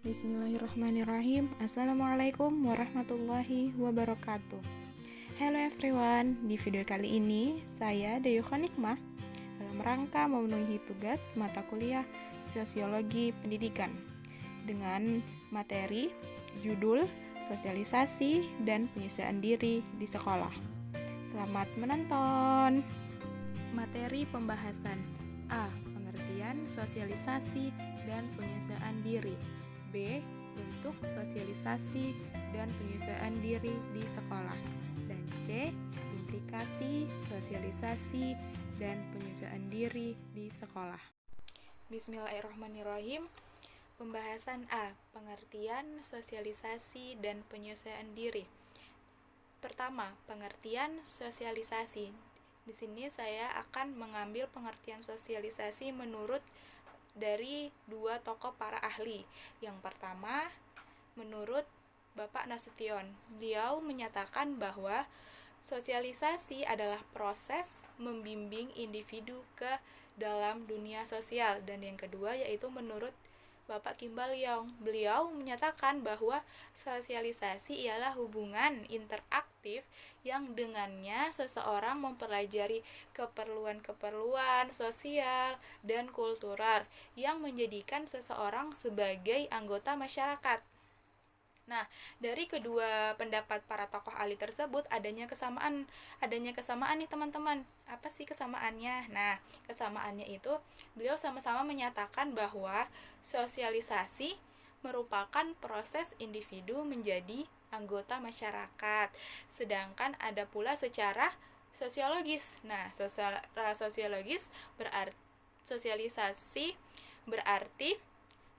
Bismillahirrahmanirrahim. Assalamualaikum warahmatullahi wabarakatuh. Hello everyone, di video kali ini saya Dayuha Nikmah dalam rangka memenuhi tugas mata kuliah Sosiologi Pendidikan dengan materi judul Sosialisasi dan Penyesuaian Diri di Sekolah. Selamat menonton. Materi pembahasan A. Pengertian sosialisasi dan penyesuaian diri. B. Bentuk sosialisasi dan penyesuaian diri di sekolah. Dan C. Implikasi sosialisasi dan penyesuaian diri di sekolah. Bismillahirrahmanirrahim. Pembahasan A. Pengertian sosialisasi dan penyesuaian diri. Pertama, pengertian sosialisasi. Di sini saya akan mengambil pengertian sosialisasi menurut dari dua tokoh para ahli. Yang pertama, menurut Bapak Nasution. Beliau menyatakan bahwa sosialisasi adalah proses membimbing individu ke dalam dunia sosial. Dan yang kedua yaitu menurut Bapak Kimbal Leong. Beliau menyatakan bahwa sosialisasi ialah hubungan interaktif yang dengannya seseorang mempelajari keperluan-keperluan sosial dan kultural yang menjadikan seseorang sebagai anggota masyarakat. Nah, dari kedua pendapat para tokoh ahli tersebut adanya kesamaan nih teman-teman. Apa sih kesamaannya? Nah, kesamaannya itu beliau sama-sama menyatakan bahwa sosialisasi merupakan proses individu menjadi anggota masyarakat. Sedangkan ada pula secara sosiologis. Nah, secara sosiologis berarti sosialisasi berarti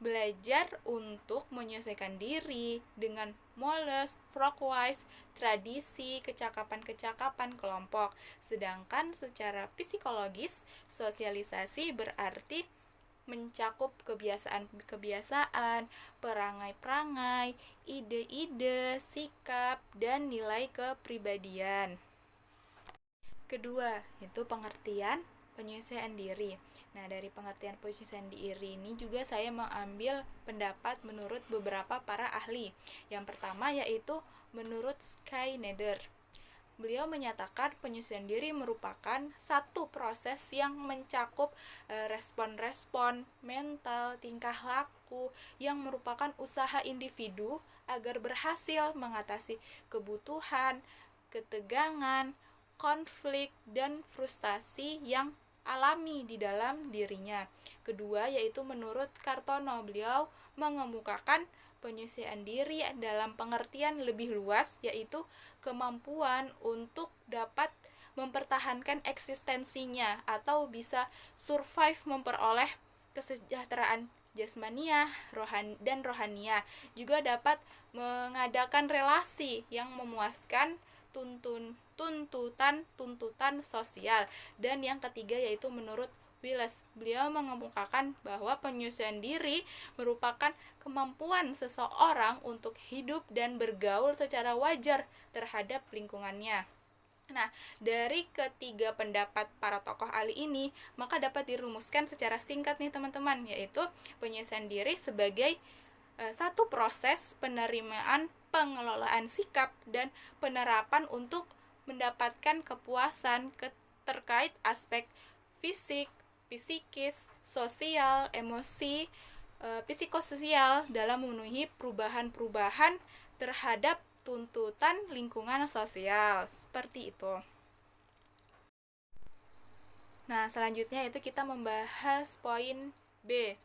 belajar untuk menyesuaikan diri dengan moles, frogwise, tradisi, kecakapan-kecakapan kelompok. Sedangkan secara psikologis, sosialisasi berarti mencakup kebiasaan-kebiasaan, perangai-perangai, ide-ide, sikap, dan nilai kepribadian. Kedua, itu pengertian penyesuaian diri. Nah, dari pengertian penyesuaian diri ini juga saya mengambil pendapat menurut beberapa para ahli. Yang pertama yaitu menurut Schneider. Beliau menyatakan penyesuaian diri merupakan satu proses yang mencakup respon-respon mental, tingkah laku yang merupakan usaha individu agar berhasil mengatasi kebutuhan, ketegangan, konflik, dan frustasi yang alami di dalam dirinya. Kedua yaitu menurut Kartono. Beliau mengemukakan penyesuaian diri dalam pengertian lebih luas yaitu kemampuan untuk dapat mempertahankan eksistensinya atau bisa survive memperoleh kesejahteraan jasmaniah dan rohaniah, juga dapat mengadakan relasi yang memuaskan tuntutan sosial. Dan yang ketiga yaitu menurut Wiles. Beliau mengemukakan bahwa penyesuaian diri merupakan kemampuan seseorang untuk hidup dan bergaul secara wajar terhadap lingkungannya. Nah, dari ketiga pendapat para tokoh ahli ini, maka dapat dirumuskan secara singkat nih teman-teman, yaitu penyesuaian diri sebagai satu proses penerimaan, pengelolaan sikap, dan penerapan untuk mendapatkan kepuasan terkait aspek fisik, psikis, sosial, emosi, psikososial dalam memenuhi perubahan-perubahan terhadap tuntutan lingkungan sosial. Seperti itu. Nah, selanjutnya itu kita membahas poin B.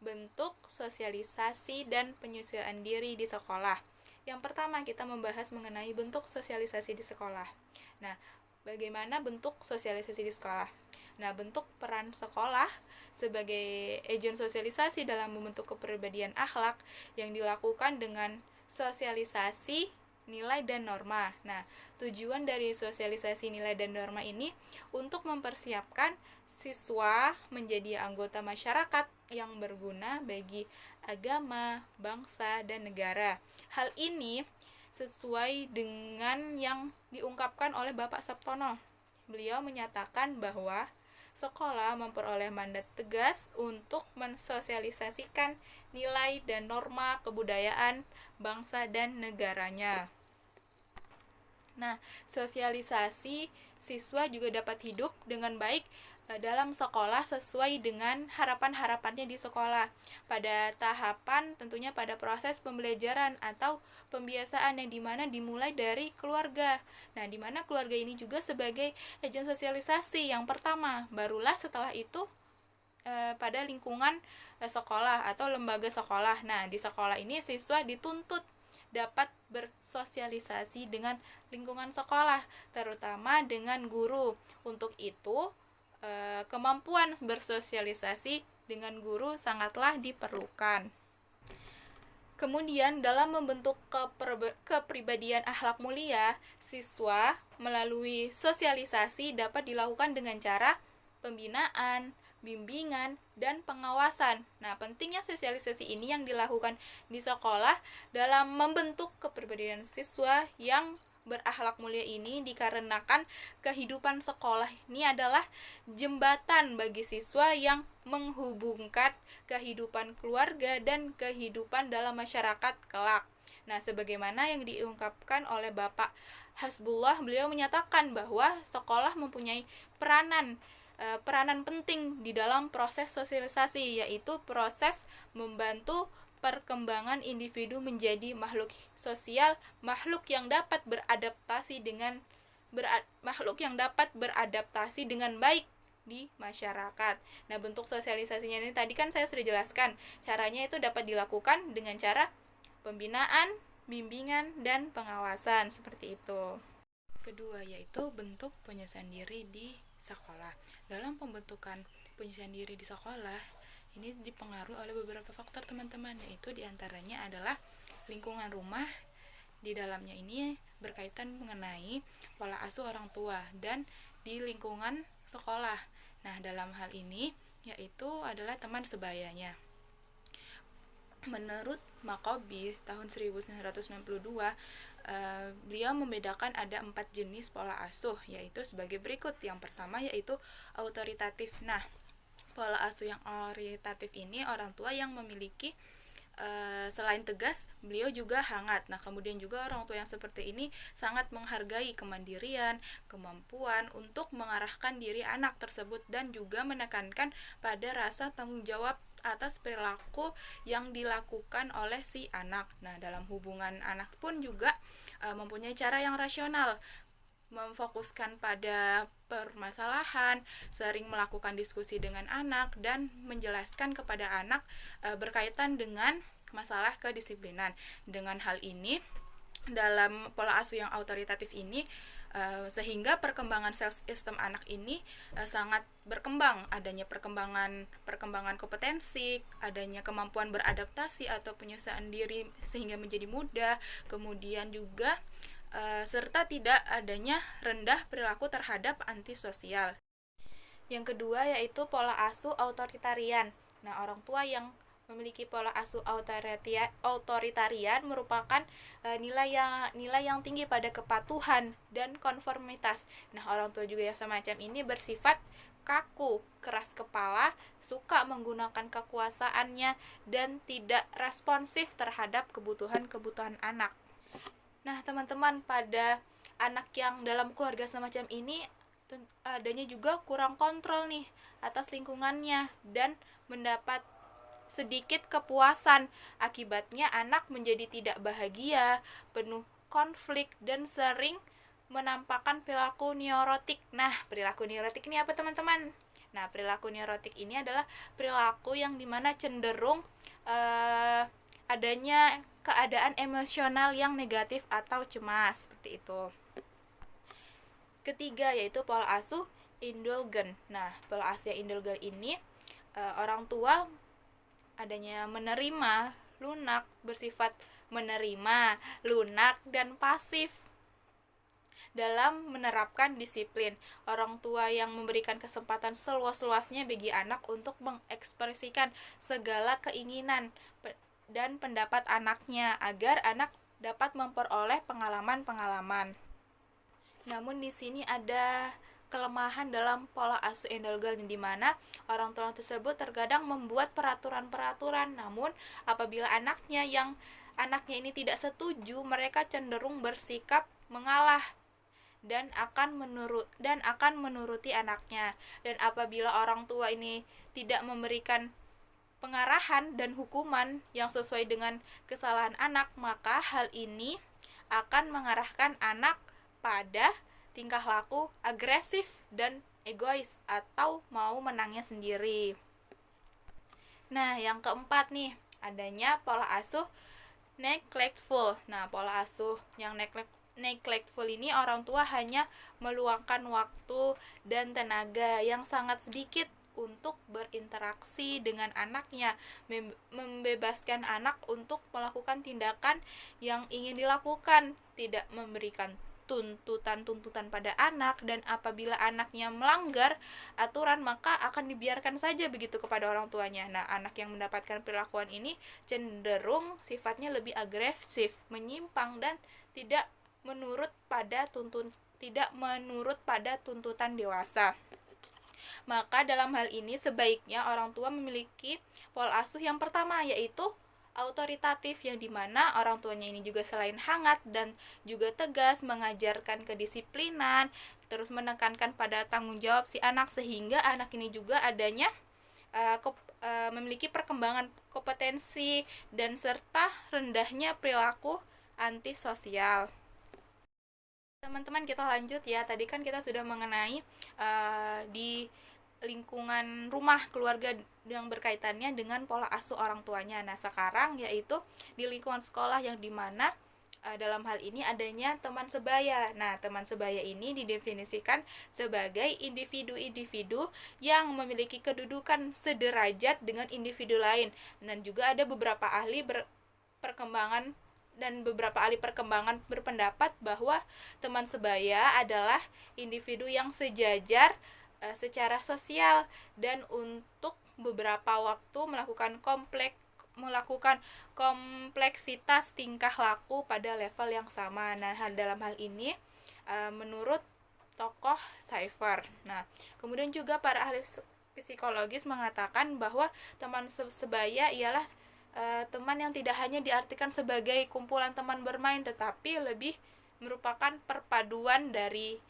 Bentuk sosialisasi dan penyesuaian diri di sekolah. Yang pertama kita membahas mengenai bentuk sosialisasi di sekolah. Nah, bagaimana bentuk sosialisasi di sekolah? Nah, bentuk peran sekolah sebagai agen sosialisasi dalam membentuk kepribadian akhlak yang dilakukan dengan sosialisasi nilai dan norma. Nah, tujuan dari sosialisasi nilai dan norma ini untuk mempersiapkan siswa menjadi anggota masyarakat yang berguna bagi agama, bangsa, dan negara. Hal ini sesuai dengan yang diungkapkan oleh Bapak Sabtono. Beliau menyatakan bahwa sekolah memperoleh mandat tegas untuk mensosialisasikan nilai dan norma kebudayaan bangsa dan negaranya. Nah, sosialisasi siswa juga dapat hidup dengan baik dalam sekolah sesuai dengan harapan-harapannya di sekolah. Pada tahapan tentunya pada proses pembelajaran atau pembiasaan yang dimana dimulai dari keluarga. Nah, dimana keluarga ini juga sebagai agen sosialisasi yang pertama. Barulah setelah itu pada lingkungan sekolah atau lembaga sekolah. Nah, di sekolah ini siswa dituntut dapat bersosialisasi dengan lingkungan sekolah, terutama dengan guru. Untuk itu, kemampuan bersosialisasi dengan guru sangatlah diperlukan. Kemudian dalam membentuk kepribadian akhlak mulia, siswa melalui sosialisasi dapat dilakukan dengan cara pembinaan, bimbingan, dan pengawasan. Nah, pentingnya sosialisasi ini yang dilakukan di sekolah dalam membentuk kepribadian siswa yang berakhlak mulia ini dikarenakan kehidupan sekolah ini adalah jembatan bagi siswa yang menghubungkan kehidupan keluarga dan kehidupan dalam masyarakat kelak. Nah, sebagaimana yang diungkapkan oleh Bapak Hasbullah, beliau menyatakan bahwa sekolah mempunyai peranan penting di dalam proses sosialisasi, yaitu proses membantu perkembangan individu menjadi makhluk sosial, makhluk yang dapat beradaptasi dengan baik di masyarakat. Nah, bentuk sosialisasinya ini tadi kan saya sudah jelaskan. Caranya itu dapat dilakukan dengan cara pembinaan, bimbingan, dan pengawasan seperti itu. Kedua yaitu bentuk penyelesaian diri di sekolah. Dalam pembentukan penyelesaian diri di sekolah ini dipengaruhi oleh beberapa faktor teman-teman, yaitu diantaranya adalah lingkungan rumah. Di dalamnya ini berkaitan mengenai pola asuh orang tua dan di lingkungan sekolah. Nah, dalam hal ini yaitu adalah teman sebayanya. Menurut Makobi tahun 1992, beliau membedakan ada 4 jenis pola asuh, yaitu sebagai berikut. Yang pertama yaitu autoritatif. Nah, pola asuh yang autoritatif ini orang tua yang memiliki selain tegas, beliau juga hangat. Nah, kemudian juga orang tua yang seperti ini sangat menghargai kemandirian, kemampuan untuk mengarahkan diri anak tersebut dan juga menekankan pada rasa tanggung jawab atas perilaku yang dilakukan oleh si anak. Nah, dalam hubungan anak pun juga mempunyai cara yang rasional, memfokuskan pada permasalahan, sering melakukan diskusi dengan anak, dan menjelaskan kepada anak berkaitan dengan masalah kedisiplinan. Dengan hal ini, dalam pola asuh yang autoritatif ini, sehingga perkembangan self-esteem anak ini sangat berkembang, adanya perkembangan kompetensi, adanya kemampuan beradaptasi atau penyelesaian diri sehingga menjadi mudah, kemudian juga serta tidak adanya rendah perilaku terhadap antisosial. Yang kedua yaitu pola asuh autoritarian. Nah, orang tua yang memiliki pola asuh autoritarian merupakan nilai yang tinggi pada kepatuhan dan konformitas. Nah, orang tua juga yang semacam ini bersifat kaku, keras kepala, suka menggunakan kekuasaannya, dan tidak responsif terhadap kebutuhan anak. Nah, teman-teman, pada anak yang dalam keluarga semacam ini adanya juga kurang kontrol nih atas lingkungannya dan mendapat sedikit kepuasan. Akibatnya anak menjadi tidak bahagia, penuh konflik, dan sering menampakkan perilaku neurotik. Nah, perilaku neurotik ini apa, teman-teman? Nah, perilaku neurotik ini adalah perilaku yang dimana cenderung adanya keadaan emosional yang negatif atau cemas, seperti itu. Ketiga yaitu pola asuh indulgen. Nah, pola asuh yang indulgen ini orang tua adanya menerima, lunak, bersifat menerima, lunak, dan pasif dalam menerapkan disiplin. Orang tua yang memberikan kesempatan seluas-luasnya bagi anak untuk mengekspresikan segala keinginan dan pendapat anaknya agar anak dapat memperoleh pengalaman-pengalaman. Namun di sini ada kelemahan dalam pola asuh endogel, di mana orang tua tersebut terkadang membuat peraturan-peraturan, namun apabila anaknya ini tidak setuju, mereka cenderung bersikap mengalah dan akan menuruti anaknya. Dan apabila orang tua ini tidak memberikan pengarahan dan hukuman yang sesuai dengan kesalahan anak, maka hal ini akan mengarahkan anak pada tingkah laku agresif dan egois atau mau menangnya sendiri. Nah, yang keempat nih, adanya pola asuh neglectful. Nah, pola asuh yang neglectful ini orang tua hanya meluangkan waktu dan tenaga yang sangat sedikit untuk berinteraksi dengan anaknya, membebaskan anak untuk melakukan tindakan yang ingin dilakukan, tidak memberikan tuntutan pada anak, dan apabila anaknya melanggar aturan maka akan dibiarkan saja begitu kepada orang tuanya. Nah, anak yang mendapatkan perlakuan ini cenderung sifatnya lebih agresif, menyimpang, dan tidak menurut pada tuntutan dewasa. Maka dalam hal ini sebaiknya orang tua memiliki pola asuh yang pertama, yaitu autoritatif, yang dimana orang tuanya ini juga selain hangat dan juga tegas, mengajarkan kedisiplinan, terus menekankan pada tanggung jawab si anak, sehingga anak ini juga adanya memiliki perkembangan kompetensi dan serta rendahnya perilaku antisosial. Teman-teman, kita lanjut ya. Tadi kan kita sudah mengenai di lingkungan rumah keluarga yang berkaitannya dengan pola asuh orang tuanya. Nah, sekarang yaitu di lingkungan sekolah, yang dimana dalam hal ini adanya teman sebaya. Nah, teman sebaya ini didefinisikan sebagai individu-individu yang memiliki kedudukan sederajat dengan individu lain, dan juga ada beberapa ahli perkembangan berpendapat bahwa teman sebaya adalah individu yang sejajar secara sosial, dan untuk beberapa waktu melakukan kompleksitas tingkah laku pada level yang sama. Nah, dalam hal ini menurut tokoh Schaeffer. Nah, kemudian juga para ahli psikologis mengatakan bahwa teman sebaya ialah teman yang tidak hanya diartikan sebagai kumpulan teman bermain, tetapi lebih merupakan perpaduan dari,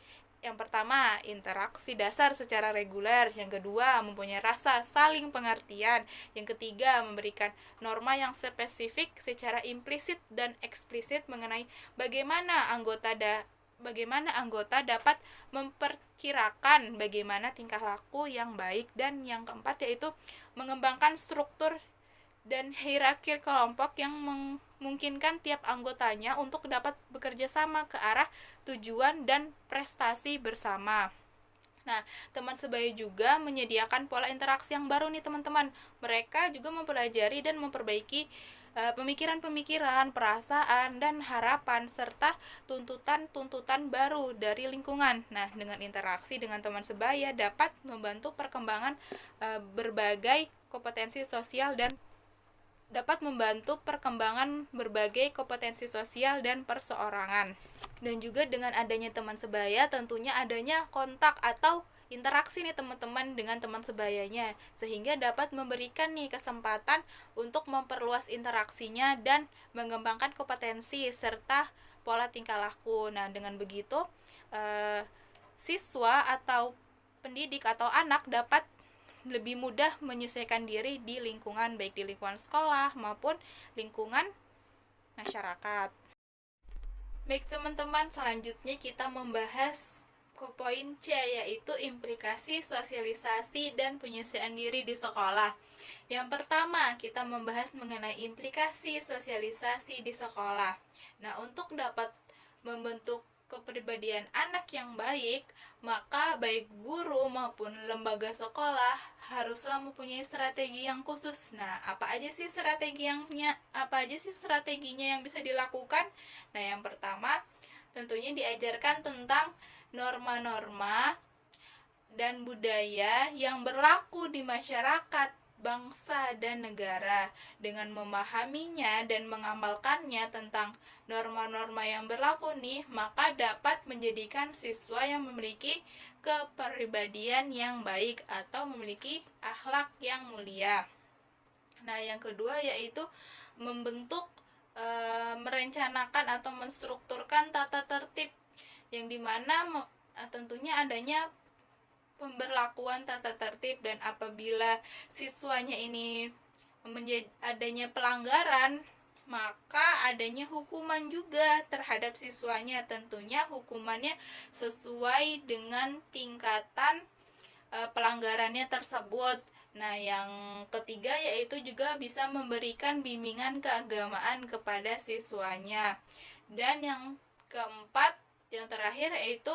yang pertama, interaksi dasar secara reguler, yang kedua, mempunyai rasa saling pengertian, yang ketiga, memberikan norma yang spesifik secara implisit dan eksplisit mengenai bagaimana anggota dapat memperkirakan bagaimana tingkah laku yang baik, dan yang keempat yaitu mengembangkan struktur dan hierarki kelompok yang memungkinkan tiap anggotanya untuk dapat bekerja sama ke arah tujuan dan prestasi bersama. Nah, teman sebaya juga menyediakan pola interaksi yang baru nih teman-teman. Mereka juga mempelajari dan memperbaiki pemikiran-pemikiran, perasaan, dan harapan, serta tuntutan-tuntutan baru dari lingkungan. Nah, dengan interaksi dengan teman sebaya dapat membantu perkembangan berbagai kompetensi sosial dan perseorangan. Dan juga dengan adanya teman sebaya, tentunya adanya kontak atau interaksi nih teman-teman dengan teman sebayanya, sehingga dapat memberikan nih kesempatan untuk memperluas interaksinya dan mengembangkan kompetensi serta pola tingkah laku. Nah, dengan begitu siswa atau pendidik atau anak dapat lebih mudah menyesuaikan diri di lingkungan, baik di lingkungan sekolah maupun lingkungan masyarakat. Baik teman-teman, selanjutnya kita membahas ke poin C, yaitu implikasi sosialisasi dan penyelesaian diri di sekolah. Yang pertama, kita membahas mengenai implikasi sosialisasi di sekolah. Nah, untuk dapat membentuk kepribadian anak yang baik, maka baik guru maupun lembaga sekolah haruslah mempunyai strategi yang khusus. Nah, apa aja sih strateginya yang bisa dilakukan? Nah, yang pertama tentunya diajarkan tentang norma-norma dan budaya yang berlaku di masyarakat bangsa dan negara. Dengan memahaminya dan mengamalkannya tentang norma-norma yang berlaku nih, maka dapat menjadikan siswa yang memiliki kepribadian yang baik atau memiliki akhlak yang mulia. Nah, yang kedua yaitu membentuk, merencanakan atau menstrukturkan tata tertib, yang dimana tentunya adanya pemberlakuan tata tertib, dan apabila siswanya ini adanya pelanggaran, maka adanya hukuman juga terhadap siswanya. Tentunya hukumannya sesuai dengan tingkatan pelanggarannya tersebut. Nah, yang ketiga yaitu juga bisa memberikan bimbingan keagamaan kepada siswanya. Dan yang keempat, yang terakhir yaitu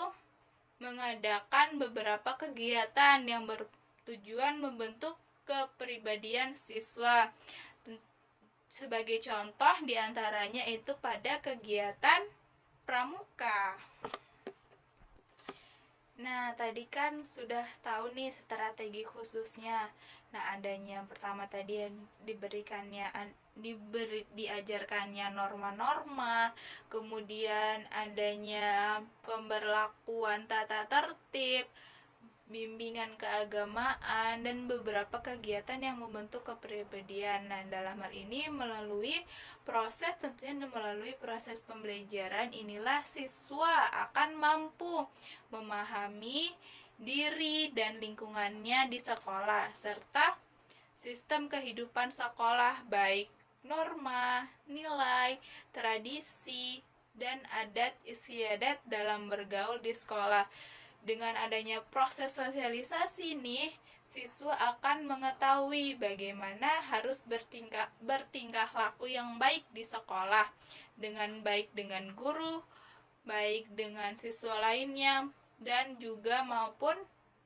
mengadakan beberapa kegiatan yang bertujuan membentuk kepribadian siswa. Sebagai contoh diantaranya itu pada kegiatan pramuka. Nah, tadi kan sudah tahu nih strategi khususnya. Nah, adanya yang pertama tadi yang diajarkannya norma-norma, kemudian adanya pemberlakuan tata tertib, bimbingan keagamaan, dan beberapa kegiatan yang membentuk kepribadian. Nah, dalam hal ini tentunya melalui proses pembelajaran inilah siswa akan mampu memahami diri dan lingkungannya di sekolah, serta sistem kehidupan sekolah, baik norma, nilai, tradisi, dan adat istiadat dalam bergaul di sekolah. Dengan adanya proses sosialisasi nih, siswa akan mengetahui bagaimana harus bertingkah laku yang baik di sekolah, dengan baik dengan guru, baik dengan siswa lainnya, dan juga maupun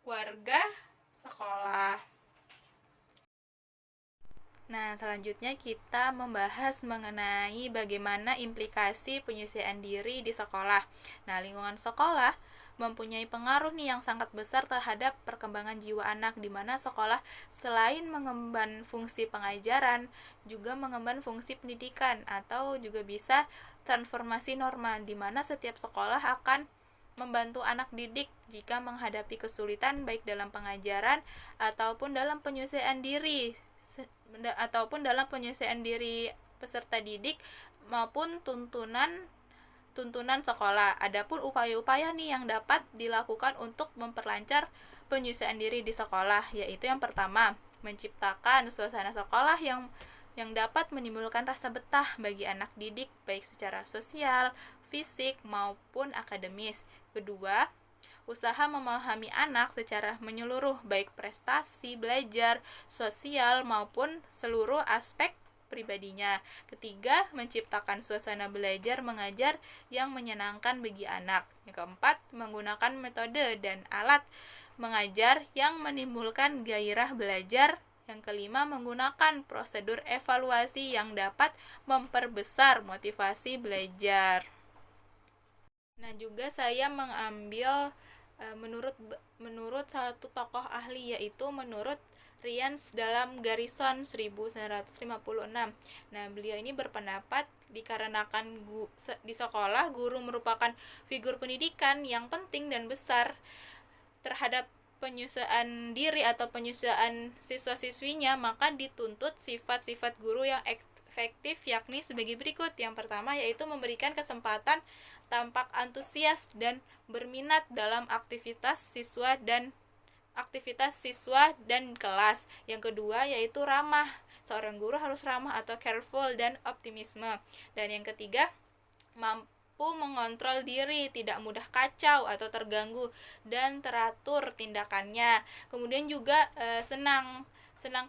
warga sekolah. Nah, selanjutnya kita membahas mengenai bagaimana implikasi penyucian diri di sekolah. Nah, lingkungan sekolah mempunyai pengaruh nih yang sangat besar terhadap perkembangan jiwa anak, di mana sekolah selain mengemban fungsi pengajaran, juga mengemban fungsi pendidikan, atau juga bisa transformasi norma, di mana setiap sekolah akan membantu anak didik jika menghadapi kesulitan baik dalam pengajaran ataupun dalam penyucian diri peserta didik maupun tuntunan sekolah. Adapun upaya-upaya nih yang dapat dilakukan untuk memperlancar penyucian diri di sekolah, yaitu yang pertama, menciptakan suasana sekolah yang dapat menimbulkan rasa betah bagi anak didik baik secara sosial, fisik maupun akademis. Kedua, usaha memahami anak secara menyeluruh baik prestasi, belajar, sosial maupun seluruh aspek pribadinya. Ketiga, menciptakan suasana belajar mengajar yang menyenangkan bagi anak. Yang keempat, menggunakan metode dan alat mengajar yang menimbulkan gairah belajar. Yang kelima, menggunakan prosedur evaluasi yang dapat memperbesar motivasi belajar. Nah, juga saya mengambil menurut satu tokoh ahli, yaitu menurut Ryan's dalam Garrison 1956. Nah, beliau ini berpendapat dikarenakan di sekolah guru merupakan figur pendidikan yang penting dan besar terhadap penyucian diri atau penyucian siswa-siswinya, maka dituntut sifat-sifat guru yang efektif, yakni sebagai berikut. Yang pertama yaitu memberikan kesempatan tampak antusias dan berminat dalam aktivitas siswa dan kelas. Yang kedua yaitu ramah. Seorang guru harus ramah atau careful dan optimisme. Dan yang ketiga, mampu mengontrol diri, tidak mudah kacau atau terganggu, dan teratur tindakannya. Kemudian juga senang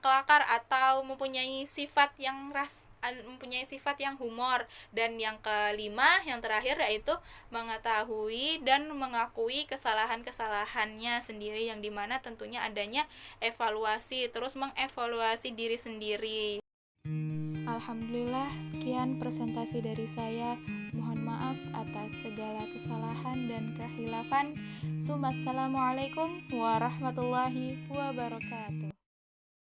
kelakar atau mempunyai sifat yang humor. Dan yang kelima, yang terakhir yaitu mengetahui dan mengakui kesalahannya sendiri, yang dimana tentunya adanya evaluasi, terus mengevaluasi diri sendiri. Alhamdulillah, sekian presentasi dari saya. Mohon maaf atas segala kesalahan dan kehilafan. Assalamualaikum warahmatullahi wabarakatuh.